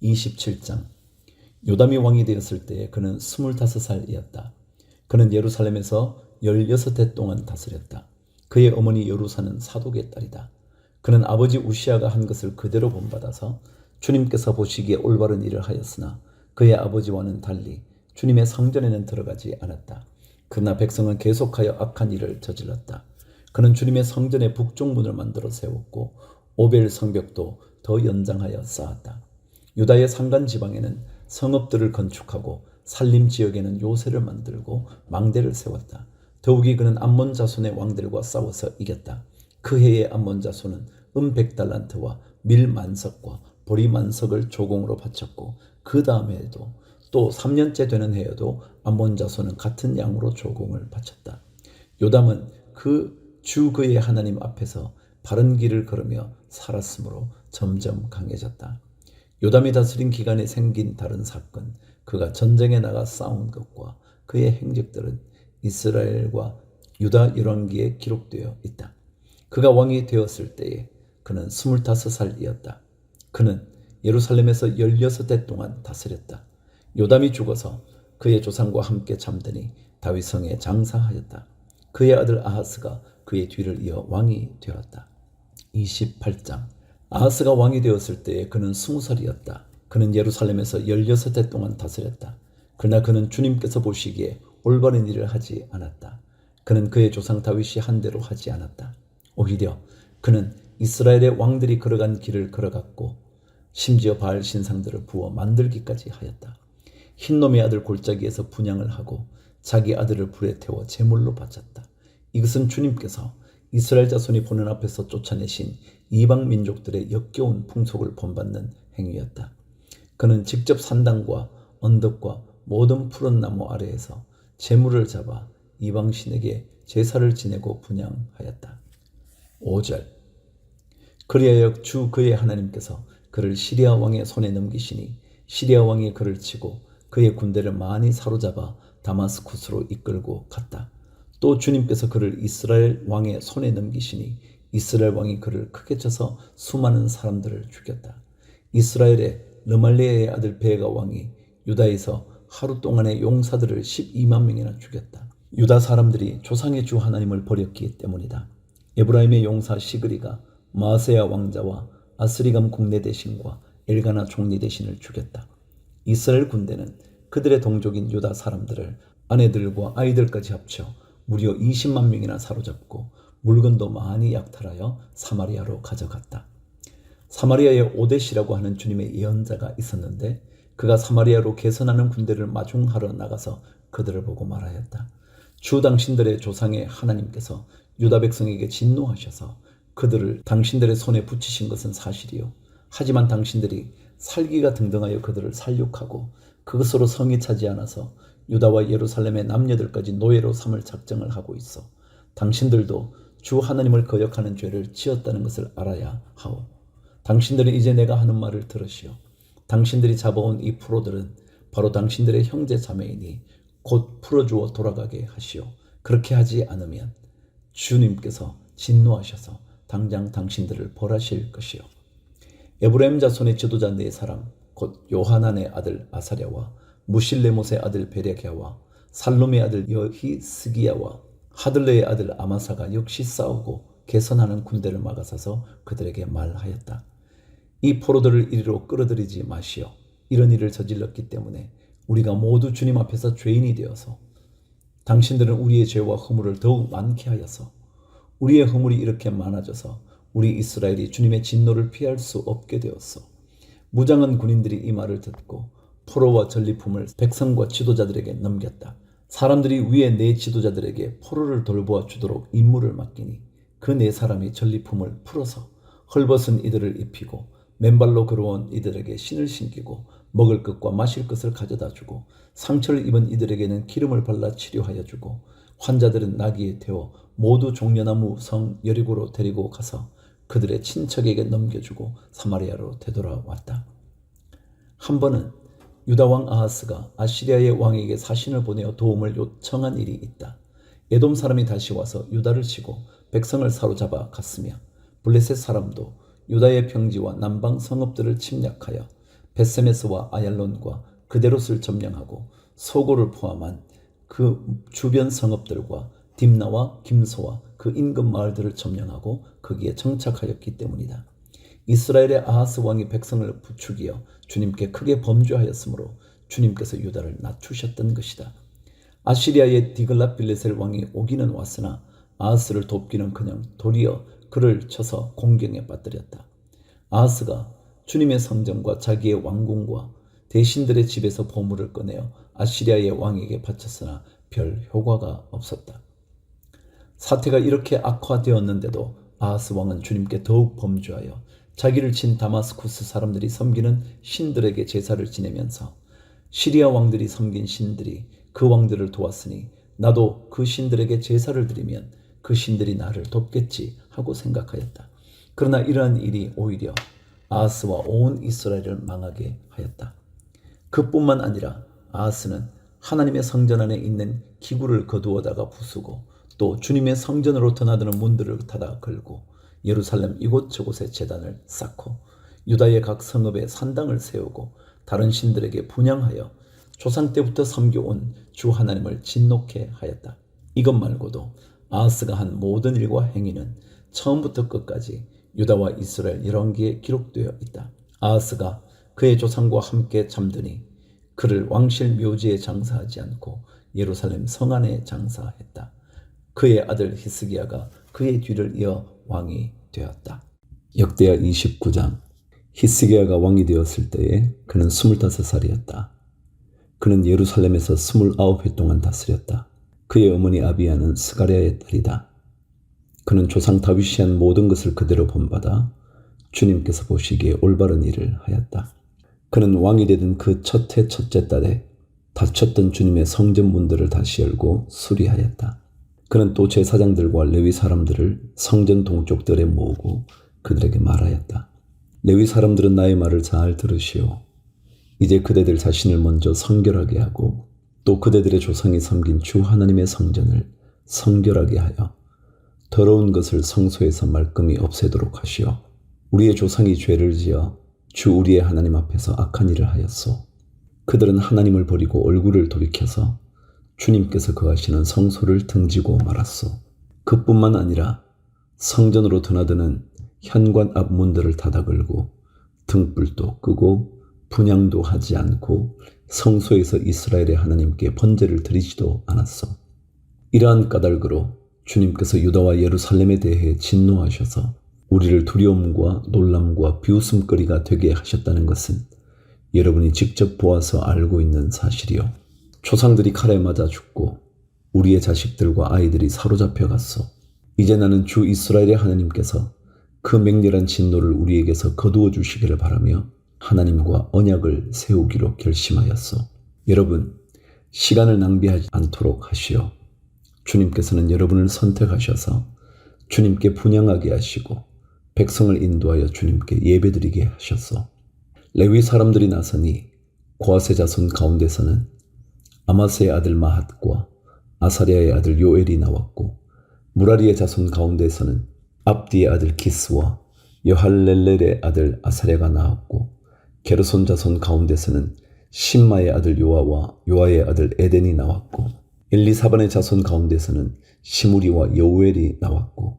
27장. 요담이 왕이 되었을 때에 그는 25살이었다. 그는 예루살렘에서 16해 동안 다스렸다. 그의 어머니 여루사는 사독의 딸이다. 그는 아버지 우시아가 한 것을 그대로 본받아서 주님께서 보시기에 올바른 일을 하였으나 그의 아버지와는 달리 주님의 성전에는 들어가지 않았다. 그러나 백성은 계속하여 악한 일을 저질렀다. 그는 주님의 성전의 북쪽 문을 만들어 세웠고 오벨 성벽도 더 연장하여 쌓았다. 유다의 산간 지방에는 성읍들을 건축하고 산림 지역에는 요새를 만들고 망대를 세웠다. 더욱이 그는 암몬 자손의 왕들과 싸워서 이겼다. 그 해의 암몬 자손은 100달란트와 밀 만석과 보리 만석을 조공으로 바쳤고 그 다음 해에도 또 3년째 되는 해에도 암몬 자손은 같은 양으로 조공을 바쳤다. 요담은 그의 하나님 앞에서 바른 길을 걸으며 살았으므로 점점 강해졌다. 요담이 다스린 기간에 생긴 다른 사건, 그가 전쟁에 나가 싸운 것과 그의 행적들은 이스라엘과 유다 열왕기에 기록되어 있다. 그가 왕이 되었을 때에 그는 25살이었다. 그는 예루살렘에서 16해 동안 다스렸다. 요담이 죽어서 그의 조상과 함께 잠드니 다윗성에 장사하였다. 그의 아들 아하스가 그의 뒤를 이어 왕이 되었다. 28장. 아하스가 왕이 되었을 때에 그는 20살이었다. 그는 예루살렘에서 16해 동안 다스렸다. 그러나 그는 주님께서 보시기에 올바른 일을 하지 않았다. 그는 그의 조상 다윗이 한 대로 하지 않았다. 오히려 그는 이스라엘의 왕들이 걸어간 길을 걸어갔고 심지어 바알 신상들을 부어 만들기까지 하였다. 흰놈의 아들 골짜기에서 분향을 하고 자기 아들을 불에 태워 제물로 바쳤다. 이것은 주님께서 이스라엘 자손이 보는 앞에서 쫓아내신 이방 민족들의 역겨운 풍속을 본받는 행위였다. 그는 직접 산당과 언덕과 모든 푸른 나무 아래에서 제물을 잡아 이방 신에게 제사를 지내고 분향하였다. 5절. 그리하여 주 그의 하나님께서 그를 시리아 왕의 손에 넘기시니 시리아 왕이 그를 치고 그의 군대를 많이 사로잡아 다마스쿠스로 이끌고 갔다. 또 주님께서 그를 이스라엘 왕의 손에 넘기시니 이스라엘 왕이 그를 크게 쳐서 수많은 사람들을 죽였다. 이스라엘의 르말리아의 아들 베가 왕이 유다에서 하루 동안의 용사들을 12만 명이나 죽였다. 유다 사람들이 조상의 주 하나님을 버렸기 때문이다. 에브라임의 용사 시그리가 마세야 왕자와 아스리감 국내 대신과 엘가나 총리 대신을 죽였다. 이스라엘 군대는 그들의 동족인 유다 사람들을 아내들과 아이들까지 합쳐 무려 20만 명이나 사로잡고 물건도 많이 약탈하여 사마리아로 가져갔다. 사마리아에 오데시라고 하는 주님의 예언자가 있었는데 그가 사마리아로 개선하는 군대를 마중하러 나가서 그들을 보고 말하였다. 주 당신들의 조상의 하나님께서 유다 백성에게 진노하셔서 그들을 당신들의 손에 붙이신 것은 사실이요. 하지만 당신들이 살기가 등등하여 그들을 살육하고 그것으로 성이 차지 않아서 유다와 예루살렘의 남녀들까지 노예로 삼을 작정을 하고 있어. 당신들도 주 하나님을 거역하는 죄를 지었다는 것을 알아야 하오. 당신들은 이제 내가 하는 말을 들으시오. 당신들이 잡아온 이 프로들은 바로 당신들의 형제 자매이니 곧 풀어주어 돌아가게 하시오. 그렇게 하지 않으면 주님께서 진노하셔서 당장 당신들을 벌하실 것이요. 에브라임 자손의 지도자 네 사람 곧 요하난의 아들 아사랴와 무실레못의 아들 베레게와 살롬의 아들 여히스기야와 하들레의 아들 아마사가 역시 싸우고 개선하는 군대를 막아서서 그들에게 말하였다. 이 포로들을 이리로 끌어들이지 마시오. 이런 일을 저질렀기 때문에 우리가 모두 주님 앞에서 죄인이 되어서 당신들은 우리의 죄와 허물을 더욱 많게 하여서 우리의 허물이 이렇게 많아져서 우리 이스라엘이 주님의 진노를 피할 수 없게 되었어. 무장한 군인들이 이 말을 듣고 포로와 전리품을 백성과 지도자들에게 넘겼다. 사람들이 위에 네 지도자들에게 포로를 돌보아 주도록 임무를 맡기니 그 네 사람이 전리품을 풀어서 헐벗은 이들을 입히고 맨발로 걸어온 이들에게 신을 신기고 먹을 것과 마실 것을 가져다 주고 상처를 입은 이들에게는 기름을 발라 치료하여 주고 환자들은 나귀에 태워 모두 종려나무 성 여리고로 데리고 가서 그들의 친척에게 넘겨주고 사마리아로 되돌아왔다. 한 번은 유다왕 아하스가 아시리아의 왕에게 사신을 보내어 도움을 요청한 일이 있다. 에돔 사람이 다시 와서 유다를 치고 백성을 사로잡아 갔으며 블레셋 사람도 유다의 평지와 남방 성읍들을 침략하여 벳세메스와 아얄론과 그데롯을 점령하고 소고를 포함한 그 주변 성읍들과 딥나와 김소와 그 인근 마을들을 점령하고 거기에 정착하였기 때문이다. 이스라엘의 아하스 왕이 백성을 부추기어 주님께 크게 범죄하였으므로 주님께서 유다를 낮추셨던 것이다. 아시리아의 디글랏빌레셀 왕이 오기는 왔으나 아하스를 돕기는커녕 도리어 그를 쳐서 공경에 빠뜨렸다. 아하스가 주님의 성전과 자기의 왕궁과 대신들의 집에서 보물을 꺼내어 아시리아의 왕에게 바쳤으나 별 효과가 없었다. 사태가 이렇게 악화되었는데도 아하스 왕은 주님께 더욱 범죄하여 자기를 친 다마스쿠스 사람들이 섬기는 신들에게 제사를 지내면서 시리아 왕들이 섬긴 신들이 그 왕들을 도왔으니 나도 그 신들에게 제사를 드리면 그 신들이 나를 돕겠지 하고 생각하였다. 그러나 이러한 일이 오히려 아하스와 온 이스라엘을 망하게 하였다. 그뿐만 아니라 아하스는 하나님의 성전 안에 있는 기구를 거두어다가 부수고 또 주님의 성전으로 드나드는 문들을 닫아 걸고 예루살렘 이곳저곳에 제단을 쌓고 유다의 각 성읍에 산당을 세우고 다른 신들에게 분향하여 조상 때부터 섬겨온 주 하나님을 진노케 하였다. 이것 말고도 아하스가 한 모든 일과 행위는 처음부터 끝까지 유다와 이스라엘 열왕기에 기록되어 있다. 아하스가 그의 조상과 함께 잠드니 그를 왕실 묘지에 장사하지 않고 예루살렘 성 안에 장사했다. 그의 아들 히스기야가 그의 뒤를 이어 왕이 되었다. 역대하 29장. 히스기야가 왕이 되었을 때에 그는 25살이었다. 그는 예루살렘에서 29해 동안 다스렸다. 그의 어머니 아비야는 스가랴의 딸이다. 그는 조상 다윗이 한 모든 것을 그대로 본받아 주님께서 보시기에 올바른 일을 하였다. 그는 왕이 되던 그 첫 해 첫째 달에 닫혔던 주님의 성전 문들을 다시 열고 수리하였다. 그는 또 제사장들과 레위 사람들을 성전 동쪽들에 모으고 그들에게 말하였다. 레위 사람들은 나의 말을 잘 들으시오. 이제 그대들 자신을 먼저 성결하게 하고 또 그대들의 조상이 섬긴 주 하나님의 성전을 성결하게 하여 더러운 것을 성소에서 말끔히 없애도록 하시오. 우리의 조상이 죄를 지어 주 우리의 하나님 앞에서 악한 일을 하였소. 그들은 하나님을 버리고 얼굴을 돌이켜서 주님께서 거하시는 성소를 등지고 말았소. 그뿐만 아니라 성전으로 드나드는 현관 앞 문들을 닫아 걸고 등불도 끄고 분향도 하지 않고 성소에서 이스라엘의 하나님께 번제를 드리지도 않았소. 이러한 까닭으로 주님께서 유다와 예루살렘에 대해 진노하셔서 우리를 두려움과 놀람과 비웃음거리가 되게 하셨다는 것은 여러분이 직접 보아서 알고 있는 사실이요. 조상들이 칼에 맞아 죽고 우리의 자식들과 아이들이 사로잡혀 갔소. 이제 나는 주 이스라엘의 하나님께서 그 맹렬한 진노를 우리에게서 거두어 주시기를 바라며 하나님과 언약을 세우기로 결심하였소. 여러분, 시간을 낭비하지 않도록 하시오. 주님께서는 여러분을 선택하셔서 주님께 분향하게 하시고 백성을 인도하여 주님께 예배드리게 하셨소. 레위 사람들이 나서니 고아세 자손 가운데서는 아마스의 아들 마핫과 아사랴의 아들 요엘이 나왔고 무라리의 자손 가운데서는 압디의 아들 기스와 여할렐렐의 아들 아사랴가 나왔고 게르손 자손 가운데서는 심마의 아들 요아와 요아의 아들 에덴이 나왔고 엘리사반의 자손 가운데서는 시무리와 여우엘이 나왔고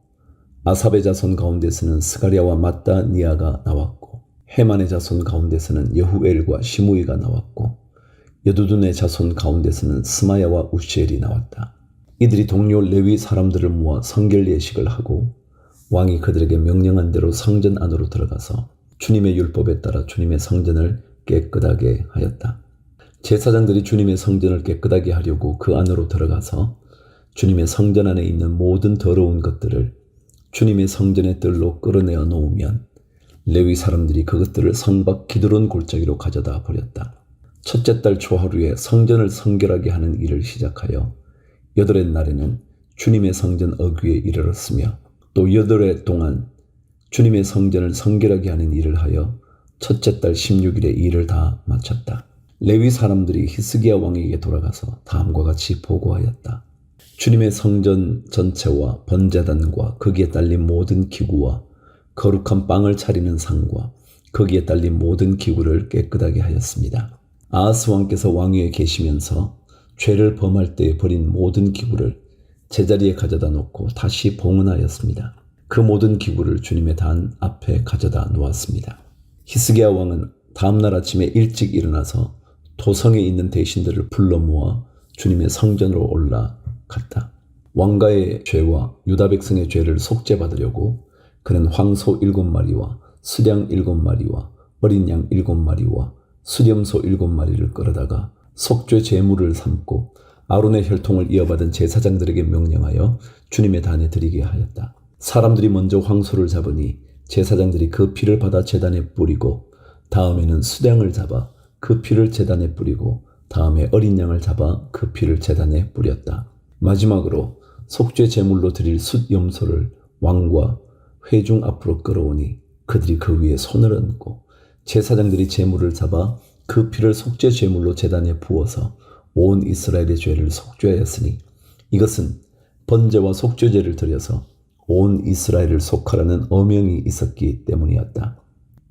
아삽의 자손 가운데서는 스가랴와 마따니아가 나왔고 헤만의 자손 가운데서는 여후엘과 시무이가 나왔고 여두둔의 자손 가운데서는 스마야와 우시엘이 나왔다. 이들이 동료 레위 사람들을 모아 성결 예식을 하고 왕이 그들에게 명령한 대로 성전 안으로 들어가서 주님의 율법에 따라 주님의 성전을 깨끗하게 하였다. 제사장들이 주님의 성전을 깨끗하게 하려고 그 안으로 들어가서 주님의 성전 안에 있는 모든 더러운 것들을 주님의 성전의 뜰로 끌어내어 놓으면 레위 사람들이 그것들을 성 밖 기드론 골짜기로 가져다 버렸다. 첫째 달 초하루에 성전을 성결하게 하는 일을 시작하여 여덟의 날에는 주님의 성전 어귀에 이르렀으며 또 여덟해 동안 주님의 성전을 성결하게 하는 일을 하여 첫째 달 16일에 일을 다 마쳤다. 레위 사람들이 히스기야 왕에게 돌아가서 다음과 같이 보고하였다. 주님의 성전 전체와 번제단과 거기에 딸린 모든 기구와 거룩한 빵을 차리는 상과 거기에 딸린 모든 기구를 깨끗하게 하였습니다. 아하스 왕께서 왕위에 계시면서 죄를 범할 때에 버린 모든 기구를 제자리에 가져다 놓고 다시 봉헌하였습니다. 그 모든 기구를 주님의 단 앞에 가져다 놓았습니다. 히스기야 왕은 다음날 아침에 일찍 일어나서 도성에 있는 대신들을 불러 모아 주님의 성전으로 올라갔다. 왕가의 죄와 유다 백성의 죄를 속죄받으려고 그는 황소 7마리와 수량 7마리와 어린 양 7마리와 수렴소 7마리를 끌어다가 속죄 제물을 삼고 아론의 혈통을 이어받은 제사장들에게 명령하여 주님의 단에 드리게 하였다. 사람들이 먼저 황소를 잡으니 제사장들이 그 피를 받아 제단에 뿌리고 다음에는 수량을 잡아 그 피를 제단에 뿌리고 다음에 어린 양을 잡아 그 피를 제단에 뿌렸다. 마지막으로 속죄 제물로 드릴 숫염소를 왕과 회중 앞으로 끌어오니 그들이 그 위에 손을 얹고 제사장들이 제물을 잡아 그 피를 속죄 제물로 제단에 부어서 온 이스라엘의 죄를 속죄하였으니 이것은 번제와 속죄제를 드려서 온 이스라엘을 속하라는 어명이 있었기 때문이었다.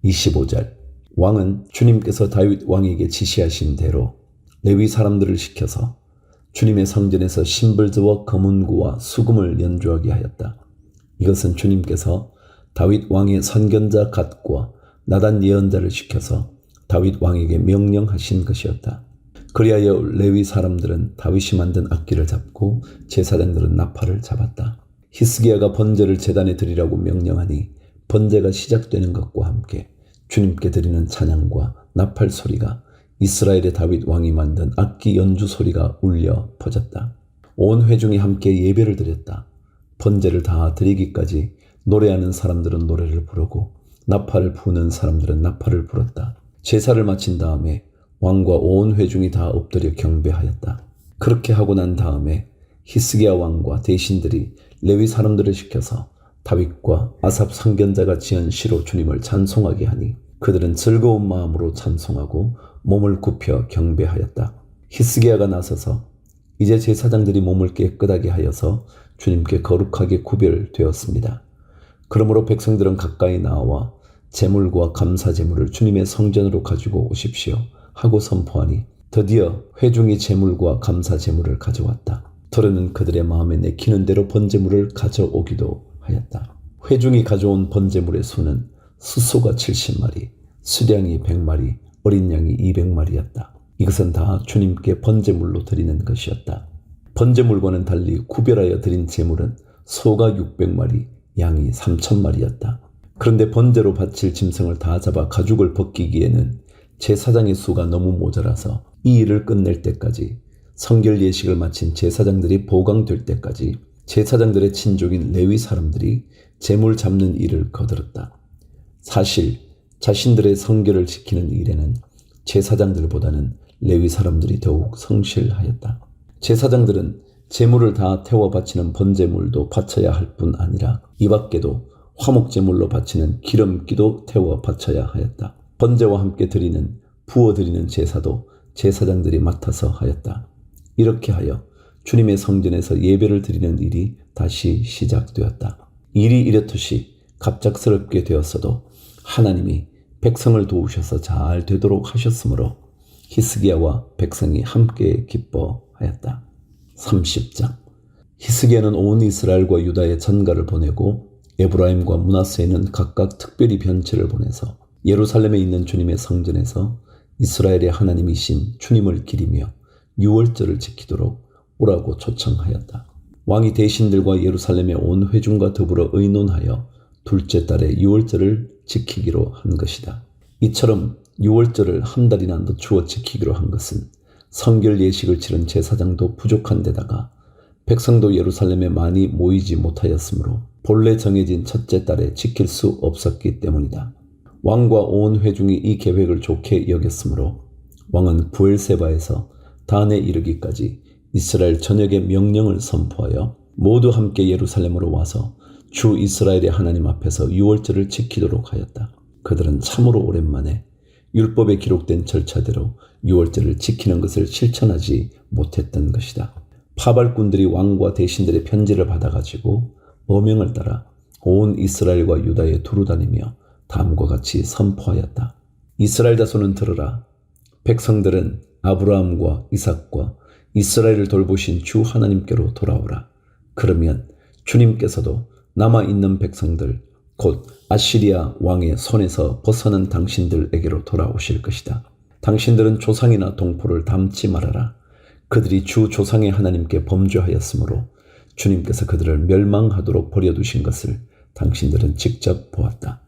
25절 왕은 주님께서 다윗 왕에게 지시하신 대로 레위 사람들을 시켜서 주님의 성전에서 심벌저와 검은구와 수금을 연주하게 하였다. 이것은 주님께서 다윗 왕의 선견자 갓과 나단 예언자를 시켜서 다윗 왕에게 명령하신 것이었다. 그리하여 레위 사람들은 다윗이 만든 악기를 잡고 제사장들은 나팔을 잡았다. 히스기야가 번제를 제단에 드리라고 명령하니 번제가 시작되는 것과 함께 주님께 드리는 찬양과 나팔 소리가 이스라엘의 다윗 왕이 만든 악기 연주 소리가 울려 퍼졌다. 온 회중이 함께 예배를 드렸다. 번제를 다 드리기까지 노래하는 사람들은 노래를 부르고 나팔을 부는 사람들은 나팔을 불었다. 제사를 마친 다음에 왕과 온 회중이 다 엎드려 경배하였다. 그렇게 하고 난 다음에 히스기야 왕과 대신들이 레위 사람들을 시켜서 다윗과 아삽 선견자가 지은 시로 주님을 찬송하게 하니 그들은 즐거운 마음으로 찬송하고 몸을 굽혀 경배하였다. 히스기야가 나서서 이제 제사장들이 몸을 깨끗하게 하여서 주님께 거룩하게 구별되었습니다. 그러므로 백성들은 가까이 나와 제물과 감사 제물을 주님의 성전으로 가지고 오십시오 하고 선포하니 드디어 회중이 제물과 감사 제물을 가져왔다. 더러는 그들의 마음에 내키는 대로 번제물을 가져오기도 하였다. 회중이 가져온 번제물의 수는 수소가 70마리, 수량이 100마리, 어린 양이 200마리였다. 이것은 다 주님께 번제물로 드리는 것이었다. 번제물과는 달리 구별하여 드린 제물은 소가 600마리, 양이 3000마리였다. 그런데 번제로 바칠 짐승을 다 잡아 가죽을 벗기기에는 제사장의 수가 너무 모자라서 이 일을 끝낼 때까지 성결 예식을 마친 제사장들이 보강될 때까지 제사장들의 친족인 레위 사람들이 제물 잡는 일을 거들었다. 사실 자신들의 성결을 지키는 일에는 제사장들보다는 레위 사람들이 더욱 성실하였다. 제사장들은 제물을 다 태워 바치는 번제물도 바쳐야 할 뿐 아니라 이 밖에도 화목제물로 바치는 기름기도 태워 바쳐야 하였다. 번제와 함께 드리는 부어드리는 제사도 제사장들이 맡아서 하였다. 이렇게 하여 주님의 성전에서 예배를 드리는 일이 다시 시작되었다. 일이 이렇듯이 갑작스럽게 되었어도 하나님이 백성을 도우셔서 잘 되도록 하셨으므로 히스기야와 백성이 함께 기뻐하였다. 30장 히스기야는 온 이스라엘과 유다에 전가를 보내고 에브라임과 므낫세에는 각각 특별히 변체를 보내서 예루살렘에 있는 주님의 성전에서 이스라엘의 하나님이신 주님을 기리며 유월절을 지키도록 오라고 초청하였다. 왕이 대신들과 예루살렘의 온 회중과 더불어 의논하여 둘째 달에 유월절을 지키기로 한 것이다. 이처럼 유월절을 한 달이나 늦추어 지키기로 한 것은 성결 예식을 치른 제사장도 부족한 데다가 백성도 예루살렘에 많이 모이지 못하였으므로 본래 정해진 첫째 달에 지킬 수 없었기 때문이다. 왕과 온 회중이 이 계획을 좋게 여겼으므로 왕은 부엘세바에서 단에 이르기까지 이스라엘 전역에 명령을 선포하여 모두 함께 예루살렘으로 와서 주 이스라엘의 하나님 앞에서 유월절을 지키도록 하였다. 그들은 참으로 오랜만에 율법에 기록된 절차대로 유월절을 지키는 것을 실천하지 못했던 것이다. 파발꾼들이 왕과 대신들의 편지를 받아가지고 어명을 따라 온 이스라엘과 유다에 두루 다니며 다음과 같이 선포하였다. 이스라엘 자손은 들으라. 백성들은 아브라함과 이삭과 이스라엘을 돌보신 주 하나님께로 돌아오라. 그러면 주님께서도 남아있는 백성들 곧 아시리아 왕의 손에서 벗어난 당신들에게로 돌아오실 것이다. 당신들은 조상이나 동포를 닮지 말아라. 그들이 주 조상의 하나님께 범죄하였으므로 주님께서 그들을 멸망하도록 버려두신 것을 당신들은 직접 보았다.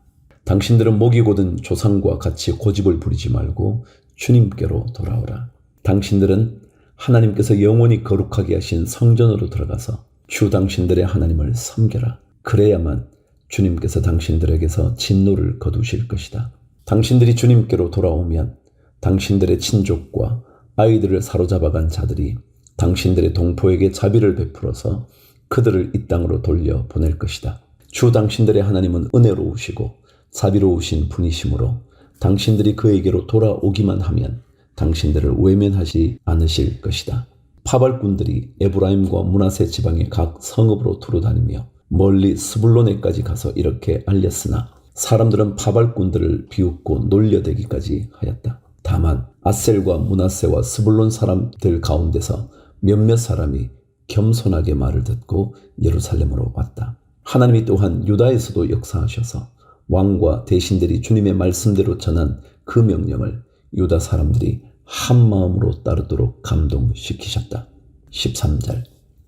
당신들은 목이 곧은 조상과 같이 고집을 부리지 말고 주님께로 돌아오라. 당신들은 하나님께서 영원히 거룩하게 하신 성전으로 들어가서 주 당신들의 하나님을 섬겨라. 그래야만 주님께서 당신들에게서 진노를 거두실 것이다. 당신들이 주님께로 돌아오면 당신들의 친족과 아이들을 사로잡아간 자들이 당신들의 동포에게 자비를 베풀어서 그들을 이 땅으로 돌려 보낼 것이다. 주 당신들의 하나님은 은혜로우시고 자비로우신 분이시므로 당신들이 그에게로 돌아오기만 하면 당신들을 외면하지 않으실 것이다. 파발꾼들이 에브라임과 므낫세 지방의 각 성읍으로 두루다니며 멀리 스불론에까지 가서 이렇게 알렸으나 사람들은 파발꾼들을 비웃고 놀려대기까지 하였다. 다만 아셀과 므낫세와 스불론 사람들 가운데서 몇몇 사람이 겸손하게 말을 듣고 예루살렘으로 왔다. 하나님이 또한 유다에서도 역사하셔서 왕과 대신들이 주님의 말씀대로 전한 그 명령을 유다 사람들이 한 마음으로 따르도록 감동시키셨다. 13절.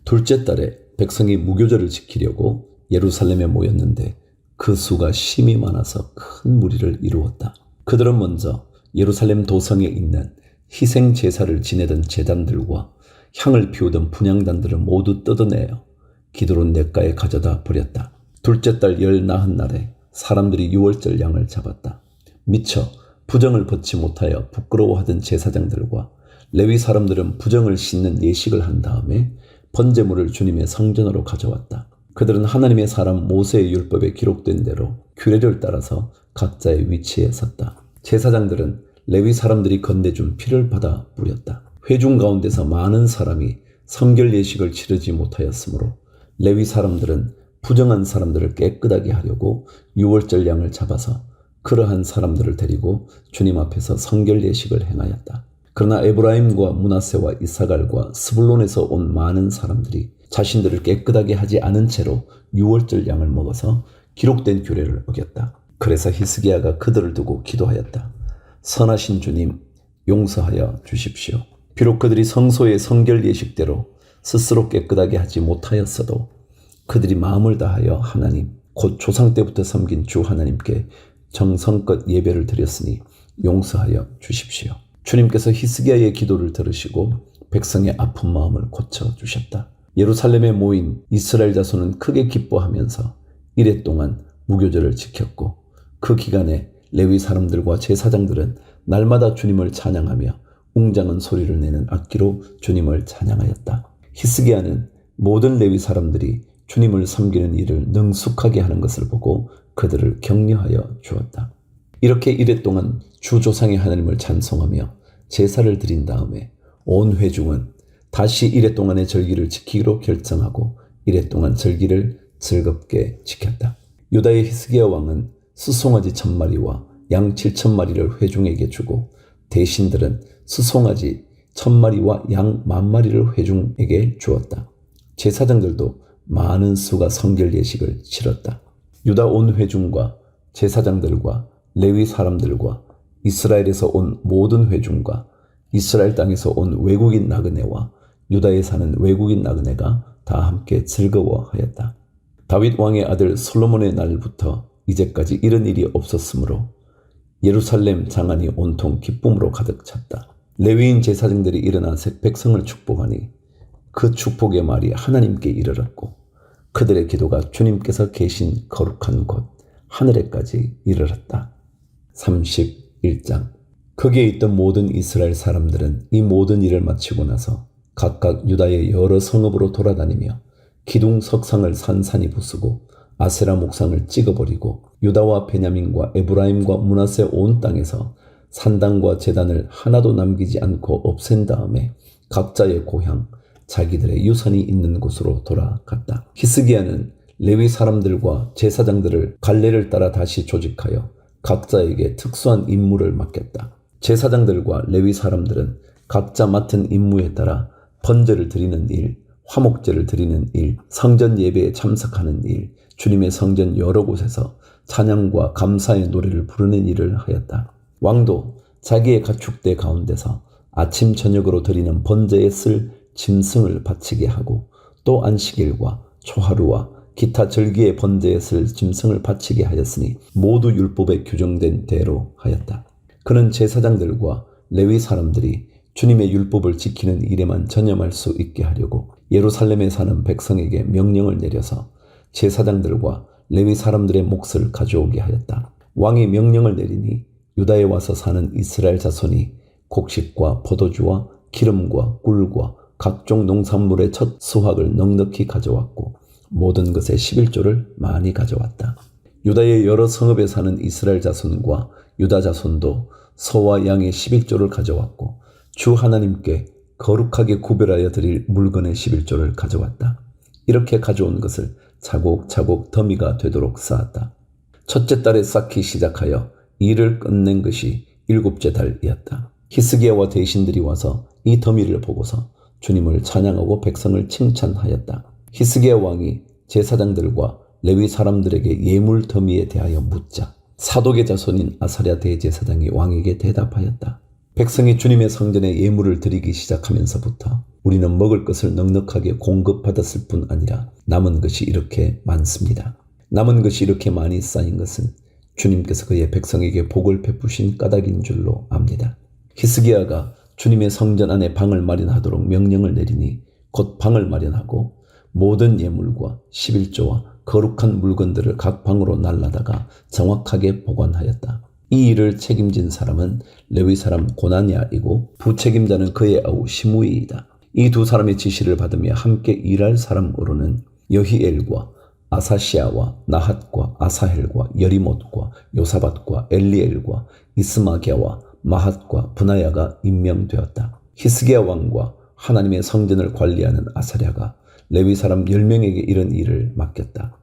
둘째 달에 백성이 무교절을 지키려고 예루살렘에 모였는데 그 수가 심히 많아서 큰 무리를 이루었다. 그들은 먼저 예루살렘 도성에 있는 희생 제사를 지내던 제단들과 향을 피우던 분향단들을 모두 뜯어내어 기드론 냇가에 가져다 버렸다. 둘째 달 열 나흔 날에 사람들이 유월절 양을 잡았다. 미처 부정을 벗지 못하여 부끄러워하던 제사장들과 레위 사람들은 부정을 씻는 예식을 한 다음에 번제물을 주님의 성전으로 가져왔다. 그들은 하나님의 사람 모세의 율법에 기록된 대로 규례를 따라서 각자의 위치에 섰다. 제사장들은 레위 사람들이 건네준 피를 받아 뿌렸다. 회중 가운데서 많은 사람이 성결 예식을 치르지 못하였으므로 레위 사람들은 부정한 사람들을 깨끗하게 하려고 유월절 양을 잡아서 그러한 사람들을 데리고 주님 앞에서 성결 예식을 행하였다. 그러나 에브라임과 므낫세와 이사갈과 스불론에서 온 많은 사람들이 자신들을 깨끗하게 하지 않은 채로 유월절 양을 먹어서 기록된 규례를 어겼다. 그래서 히스기야가 그들을 두고 기도하였다. 선하신 주님, 용서하여 주십시오. 비록 그들이 성소의 성결 예식대로 스스로 깨끗하게 하지 못하였어도 그들이 마음을 다하여 하나님, 곧 조상 때부터 섬긴 주 하나님께 정성껏 예배를 드렸으니 용서하여 주십시오. 주님께서 히스기야의 기도를 들으시고 백성의 아픈 마음을 고쳐주셨다. 예루살렘에 모인 이스라엘 자손은 크게 기뻐하면서 이래 동안 무교절을 지켰고 그 기간에 레위 사람들과 제사장들은 날마다 주님을 찬양하며 웅장한 소리를 내는 악기로 주님을 찬양하였다. 히스기야는 모든 레위 사람들이 주님을 섬기는 일을 능숙하게 하는 것을 보고 그들을 격려하여 주었다. 이렇게 이래 동안 주 조상의 하나님을 찬송하며 제사를 드린 다음에 온 회중은 다시 이래 동안의 절기를 지키기로 결정하고 이래 동안 절기를 즐겁게 지켰다. 유다의 히스기야 왕은 수송아지 1000마리와 양 7000마리를 회중에게 주고 대신들은 수송아지 1000마리와 양 10,000마리를 회중에게 주었다. 제사장들도 많은 수가 성결 예식을 치렀다. 유다 온 회중과 제사장들과 레위 사람들과 이스라엘에서 온 모든 회중과 이스라엘 땅에서 온 외국인 나그네와 유다에 사는 외국인 나그네가 다 함께 즐거워하였다. 다윗 왕의 아들 솔로몬의 날부터 이제까지 이런 일이 없었으므로 예루살렘 장안이 온통 기쁨으로 가득 찼다. 레위인 제사장들이 일어나 백성을 축복하니 그 축복의 말이 하나님께 이르렀고 그들의 기도가 주님께서 계신 거룩한 곳 하늘에까지 이르렀다. 31장. 거기에 있던 모든 이스라엘 사람들은 이 모든 일을 마치고 나서 각각 유다의 여러 성읍으로 돌아다니며 기둥 석상을 산산이 부수고 아세라 목상을 찍어버리고 유다와 베냐민과 에브라임과 므낫세 온 땅에서 산당과 제단을 하나도 남기지 않고 없앤 다음에 각자의 고향 자기들의 유산이 있는 곳으로 돌아갔다. 히스기야는 레위 사람들과 제사장들을 갈래를 따라 다시 조직하여 각자에게 특수한 임무를 맡겼다. 제사장들과 레위 사람들은 각자 맡은 임무에 따라 번제를 드리는 일, 화목제를 드리는 일, 성전 예배에 참석하는 일, 주님의 성전 여러 곳에서 찬양과 감사의 노래를 부르는 일을 하였다. 왕도 자기의 가축대 가운데서 아침 저녁으로 드리는 번제에 쓸 짐승을 바치게 하고 또 안식일과 초하루와 기타 절기의 번제에 쓸 짐승을 바치게 하였으니 모두 율법에 규정된 대로 하였다. 그는 제사장들과 레위 사람들이 주님의 율법을 지키는 일에만 전념할 수 있게 하려고 예루살렘에 사는 백성에게 명령을 내려서 제사장들과 레위 사람들의 몫을 가져오게 하였다. 왕이 명령을 내리니 유다에 와서 사는 이스라엘 자손이 곡식과 포도주와 기름과 꿀과 각종 농산물의 첫 수확을 넉넉히 가져왔고 모든 것의 11조를 많이 가져왔다. 유다의 여러 성읍에 사는 이스라엘 자손과 유다 자손도 소와 양의 11조를 가져왔고 주 하나님께 거룩하게 구별하여 드릴 물건의 11조를 가져왔다. 이렇게 가져온 것을 차곡차곡 더미가 되도록 쌓았다. 첫째 달에 쌓기 시작하여 일을 끝낸 것이 7째 달이었다. 히스기야와 대신들이 와서 이 더미를 보고서 주님을 찬양하고 백성을 칭찬하였다. 히스기야 왕이 제사장들과 레위 사람들에게 예물 더미에 대하여 묻자 사독의 자손인 아사랴 대제사장이 왕에게 대답하였다. 백성이 주님의 성전에 예물을 드리기 시작하면서부터 우리는 먹을 것을 넉넉하게 공급받았을 뿐 아니라 남은 것이 이렇게 많습니다. 남은 것이 이렇게 많이 쌓인 것은 주님께서 그의 백성에게 복을 베푸신 까닭인 줄로 압니다. 히스기야가 주님의 성전 안에 방을 마련하도록 명령을 내리니 곧 방을 마련하고 모든 예물과 11조와 거룩한 물건들을 각 방으로 날라다가 정확하게 보관하였다. 이 일을 책임진 사람은 레위 사람 고나냐이고 부책임자는 그의 아우 시므이이다. 이 두 사람의 지시를 받으며 함께 일할 사람으로는 여히엘과 아사시아와 나핫과 아사헬과 여리못과 요사밧과 엘리엘과 이스마기야와 마핫과 브나야가 임명되었다. 히스기야 왕과 하나님의 성전을 관리하는 아사랴가 레위 사람 10명에게 이런 일을 맡겼다.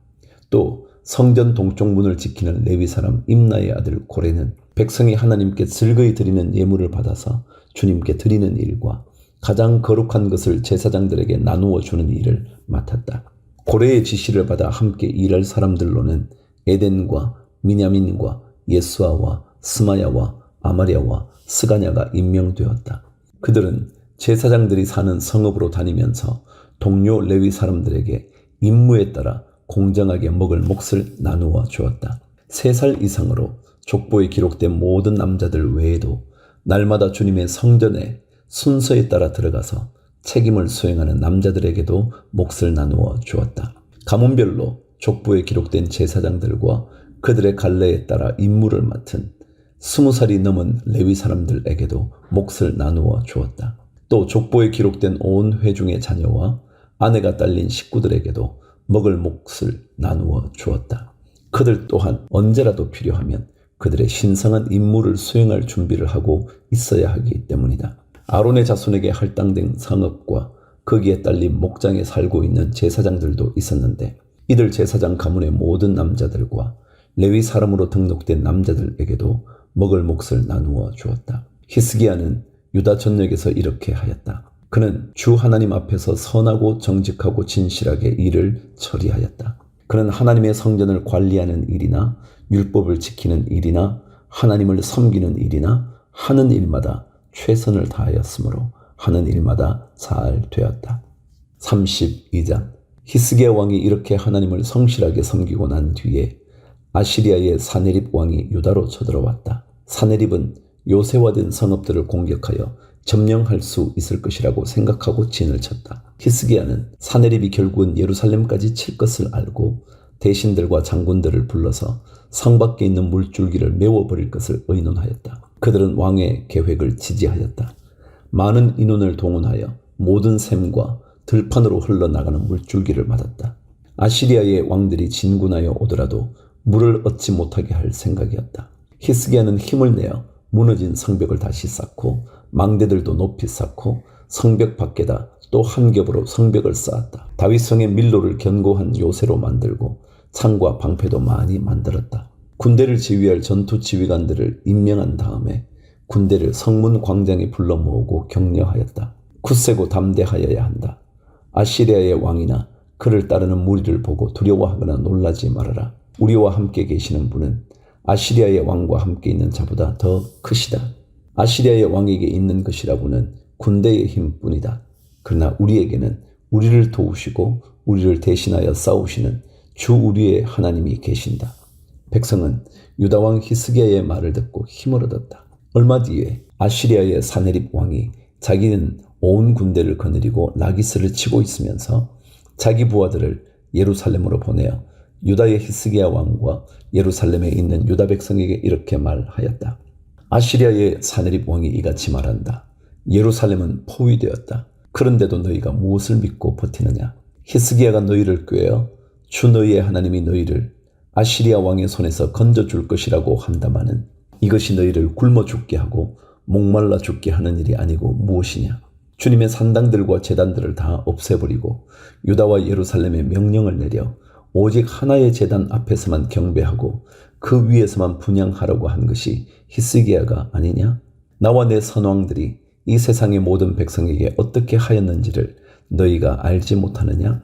또 성전 동쪽 문을 지키는 레위 사람 임나의 아들 고레는 백성이 하나님께 즐거이 드리는 예물을 받아서 주님께 드리는 일과 가장 거룩한 것을 제사장들에게 나누어 주는 일을 맡았다. 고레의 지시를 받아 함께 일할 사람들로는 에덴과 미냐민과 예수아와 스마야와 아마랴와 스가냐가 임명되었다. 그들은 제사장들이 사는 성읍으로 다니면서 동료 레위 사람들에게 임무에 따라 공정하게 먹을 몫을 나누어 주었다. 3살 이상으로 족보에 기록된 모든 남자들 외에도 날마다 주님의 성전에 순서에 따라 들어가서 책임을 수행하는 남자들에게도 몫을 나누어 주었다. 가문별로 족보에 기록된 제사장들과 그들의 갈래에 따라 임무를 맡은 20살이 넘은 레위 사람들에게도 몫을 나누어 주었다. 또 족보에 기록된 온 회중의 자녀와 아내가 딸린 식구들에게도 먹을 몫을 나누어 주었다. 그들 또한 언제라도 필요하면 그들의 신성한 임무를 수행할 준비를 하고 있어야 하기 때문이다. 아론의 자손에게 할당된 성읍과 거기에 딸린 목장에 살고 있는 제사장들도 있었는데 이들 제사장 가문의 모든 남자들과 레위 사람으로 등록된 남자들에게도 먹을 몫을 나누어 주었다. 히스기야는 유다 전역에서 이렇게 하였다. 그는 주 하나님 앞에서 선하고 정직하고 진실하게 일을 처리하였다. 그는 하나님의 성전을 관리하는 일이나 율법을 지키는 일이나 하나님을 섬기는 일이나 하는 일마다 최선을 다하였으므로 하는 일마다 잘 되었다. 32장 히스기야 왕이 이렇게 하나님을 성실하게 섬기고 난 뒤에 아시리아의 사네립 왕이 유다로 쳐들어왔다. 사네립은 요새화된 성읍들을 공격하여 점령할 수 있을 것이라고 생각하고 진을 쳤다. 히스기야는 사네립이 결국은 예루살렘까지 칠 것을 알고 대신들과 장군들을 불러서 성 밖에 있는 물줄기를 메워버릴 것을 의논하였다. 그들은 왕의 계획을 지지하였다. 많은 인원을 동원하여 모든 샘과 들판으로 흘러나가는 물줄기를 막았다. 아시리아의 왕들이 진군하여 오더라도 물을 얻지 못하게 할 생각이었다. 히스기야는 힘을 내어 무너진 성벽을 다시 쌓고 망대들도 높이 쌓고 성벽 밖에다 또 한 겹으로 성벽을 쌓았다. 다윗성의 밀로를 견고한 요새로 만들고 창과 방패도 많이 만들었다. 군대를 지휘할 전투 지휘관들을 임명한 다음에 군대를 성문 광장에 불러 모으고 격려하였다. 굳세고 담대하여야 한다. 아시리아의 왕이나 그를 따르는 무리를 보고 두려워하거나 놀라지 말아라. 우리와 함께 계시는 분은 아시리아의 왕과 함께 있는 자보다 더 크시다. 아시리아의 왕에게 있는 것이라고는 군대의 힘뿐이다. 그러나 우리에게는 우리를 도우시고 우리를 대신하여 싸우시는 주 우리의 하나님이 계신다. 백성은 유다왕 히스기야의 말을 듣고 힘을 얻었다. 얼마 뒤에 아시리아의 사네립 왕이 자기는 온 군대를 거느리고 라기스를 치고 있으면서 자기 부하들을 예루살렘으로 보내어 유다의 히스기야 왕과 예루살렘에 있는 유다 백성에게 이렇게 말하였다. 아시리아의 사네립 왕이 이같이 말한다. 예루살렘은 포위되었다. 그런데도 너희가 무엇을 믿고 버티느냐? 히스기야가 너희를 꾀어 주 너희의 하나님이 너희를 아시리아 왕의 손에서 건져줄 것이라고 한다마는 이것이 너희를 굶어 죽게 하고 목말라 죽게 하는 일이 아니고 무엇이냐? 주님의 산당들과 제단들을 다 없애버리고 유다와 예루살렘에 명령을 내려 오직 하나의 제단 앞에서만 경배하고 그 위에서만 분향하라고 한 것이 히스기야가 아니냐? 나와 내 선왕들이 이 세상의 모든 백성에게 어떻게 하였는지를 너희가 알지 못하느냐?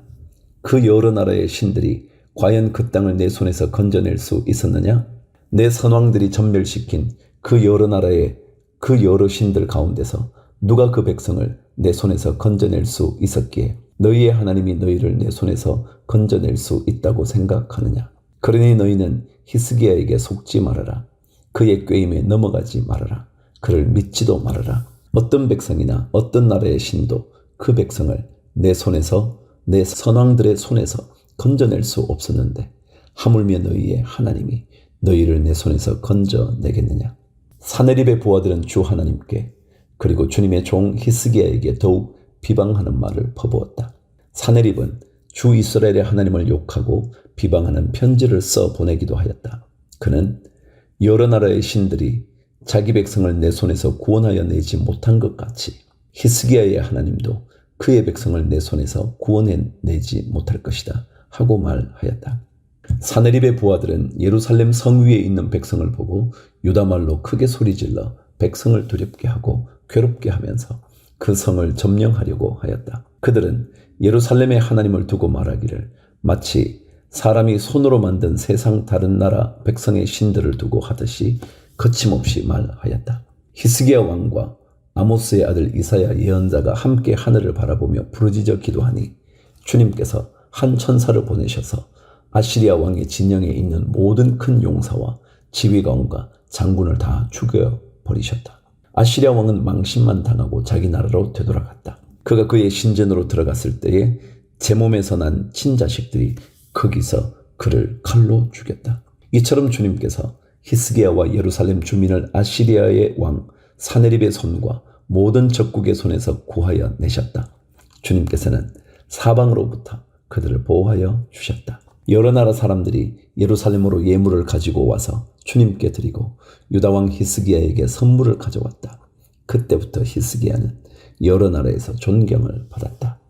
그 여러 나라의 신들이 과연 그 땅을 내 손에서 건져낼 수 있었느냐? 내 선왕들이 전멸시킨 그 여러 나라의 그 여러 신들 가운데서 누가 그 백성을 내 손에서 건져낼 수 있었기에 너희의 하나님이 너희를 내 손에서 건져낼 수 있다고 생각하느냐? 그러니 너희는 히스기야에게 속지 말아라. 그의 꾀임에 넘어가지 말아라. 그를 믿지도 말아라. 어떤 백성이나 어떤 나라의 신도 그 백성을 내 손에서 내 선왕들의 손에서 건져낼 수 없었는데 하물며 너희의 하나님이 너희를 내 손에서 건져내겠느냐? 사네립의 부하들은 주 하나님께 그리고 주님의 종 히스기야에게 더욱 비방하는 말을 퍼부었다. 사네립은 주 이스라엘의 하나님을 욕하고 비방하는 편지를 써 보내기도 하였다. 그는 여러 나라의 신들이 자기 백성을 내 손에서 구원하여 내지 못한 것 같이 히스기야의 하나님도 그의 백성을 내 손에서 구원해내지 못할 것이다 하고 말하였다. 사네립의 부하들은 예루살렘 성 위에 있는 백성을 보고 유다말로 크게 소리질러 백성을 두렵게 하고 괴롭게 하면서 그 성을 점령하려고 하였다. 그들은 예루살렘의 하나님을 두고 말하기를 마치 사람이 손으로 만든 세상 다른 나라 백성의 신들을 두고 하듯이 거침없이 말하였다. 히스기야 왕과 아모스의 아들 이사야 예언자가 함께 하늘을 바라보며 부르짖어 기도하니 주님께서 한 천사를 보내셔서 아시리아 왕의 진영에 있는 모든 큰 용사와 지휘관과 장군을 다 죽여버리셨다. 아시리아 왕은 망신만 당하고 자기 나라로 되돌아갔다. 그가 그의 신전으로 들어갔을 때에 제 몸에서 난 친자식들이 거기서 그를 칼로 죽였다. 이처럼 주님께서 히스기야와 예루살렘 주민을 아시리아의 왕 사네립의 손과 모든 적국의 손에서 구하여 내셨다. 주님께서는 사방으로부터 그들을 보호하여 주셨다. 여러 나라 사람들이 예루살렘으로 예물을 가지고 와서 주님께 드리고 유다왕 히스기야에게 선물을 가져왔다. 그때부터 히스기야는 여러 나라에서 존경을 받았다.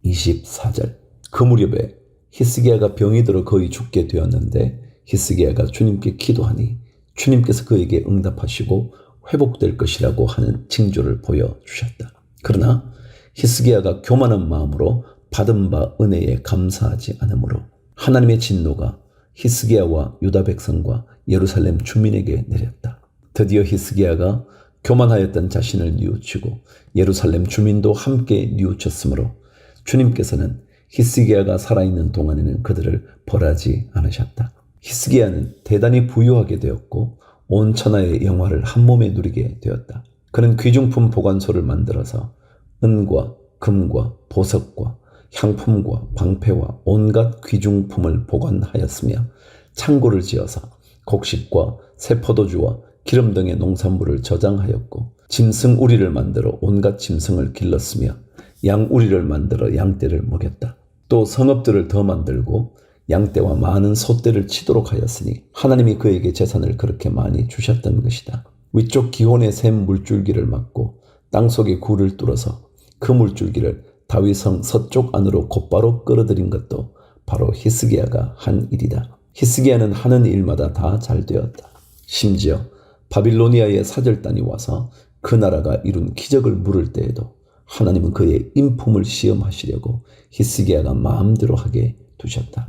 24절. 그 무렵에 히스기야가 병이 들어 거의 죽게 되었는데 히스기야가 주님께 기도하니 주님께서 그에게 응답하시고 회복될 것이라고 하는 징조를 보여주셨다. 그러나 히스기야가 교만한 마음으로 받은 바 은혜에 감사하지 않으므로 하나님의 진노가 히스기야와 유다 백성과 예루살렘 주민에게 내렸다. 드디어 히스기야가 교만하였던 자신을 뉘우치고 예루살렘 주민도 함께 뉘우쳤으므로 주님께서는 히스기야가 살아있는 동안에는 그들을 벌하지 않으셨다. 히스기야는 대단히 부유하게 되었고 온 천하의 영화를 한 몸에 누리게 되었다. 그는 귀중품 보관소를 만들어서 은과 금과 보석과 향품과 방패와 온갖 귀중품을 보관하였으며 창고를 지어서 곡식과 새 포도주와 기름 등의 농산물을 저장하였고 짐승 우리를 만들어 온갖 짐승을 길렀으며 양 우리를 만들어 양떼를 먹였다. 또 성읍들을 더 만들고 양떼와 많은 소떼를 치도록 하였으니 하나님이 그에게 재산을 그렇게 많이 주셨던 것이다. 위쪽 기혼의 샘 물줄기를 막고 땅속에 굴을 뚫어서 그 물줄기를 다윗성 서쪽 안으로 곧바로 끌어들인 것도 바로 히스기야가 한 일이다. 히스기야는 하는 일마다 다 잘 되었다. 심지어 바빌로니아의 사절단이 와서 그 나라가 이룬 기적을 물을 때에도 하나님은 그의 인품을 시험하시려고 히스기야가 마음대로 하게 두셨다.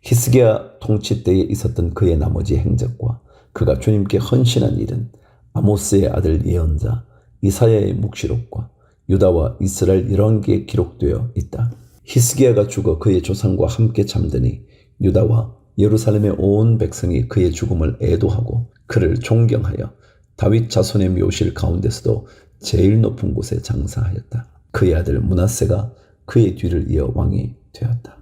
히스기야 통치 때에 있었던 그의 나머지 행적과 그가 주님께 헌신한 일은 아모스의 아들 예언자 이사야의 묵시록과 유다와 이스라엘 열왕기에 기록되어 있다. 히스기야가 죽어 그의 조상과 함께 잠드니 유다와 예루살렘의 온 백성이 그의 죽음을 애도하고 그를 존경하여 다윗 자손의 묘실 가운데서도 제일 높은 곳에 장사하였다. 그의 아들 므낫세가 그의 뒤를 이어 왕이 되었다.